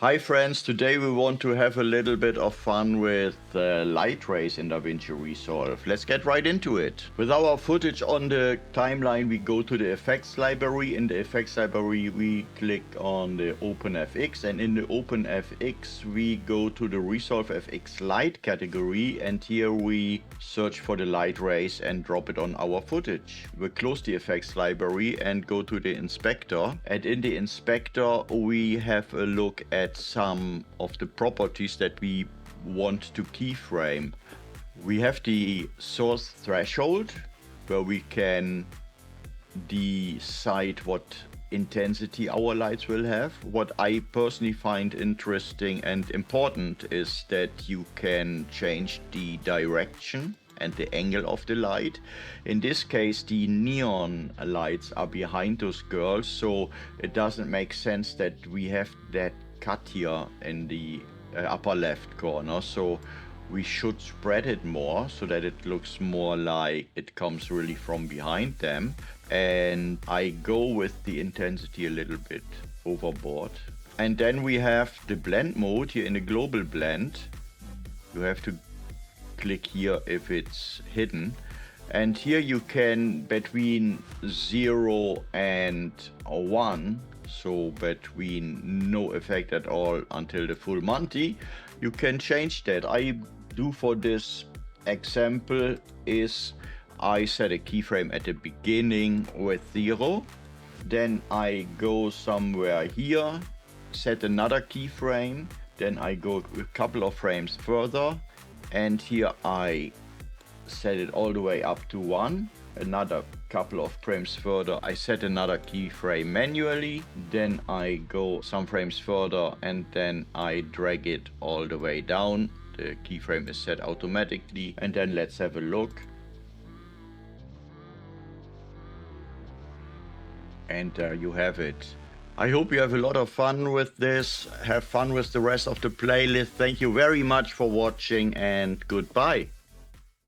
Hi friends, today we want to have a little bit of fun with light rays in DaVinci Resolve. Let's get right into it. With our footage on the timeline, we go to the effects library. In the effects library, we click on the OpenFX, and in the OpenFX, we go to the Resolve FX Light category, and here we search for the light rays and drop it on our footage. We close the effects library and go to the inspector, and in the inspector, we have a look at some of the properties that we want to keyframe. We have the source threshold, where we can decide what intensity our lights will have. What I personally find interesting and important is that you can change the direction and the angle of the light. In this case, the neon lights are behind those girls, so it doesn't make sense that we have that cut here in the upper left corner. So we should spread it more so that it looks more like it comes really from behind them. And I go with the intensity a little bit overboard. And then we have the blend mode here in the global blend. You have to click here if it's hidden. And here you can, between 0 and 1, so between no effect at all until the full Monty, you can change that. I do for this example is I set a keyframe at the beginning with 0. Then I go somewhere here, set another keyframe. Then I go a couple of frames further. And here I set it all the way up to 1. Another couple of frames further, I set another keyframe manually. Then I go some frames further and then I drag it all the way down. The keyframe is set automatically. And then let's have a look. And there you have it. I hope you have a lot of fun with this. Have fun with the rest of the playlist. Thank you very much for watching and goodbye.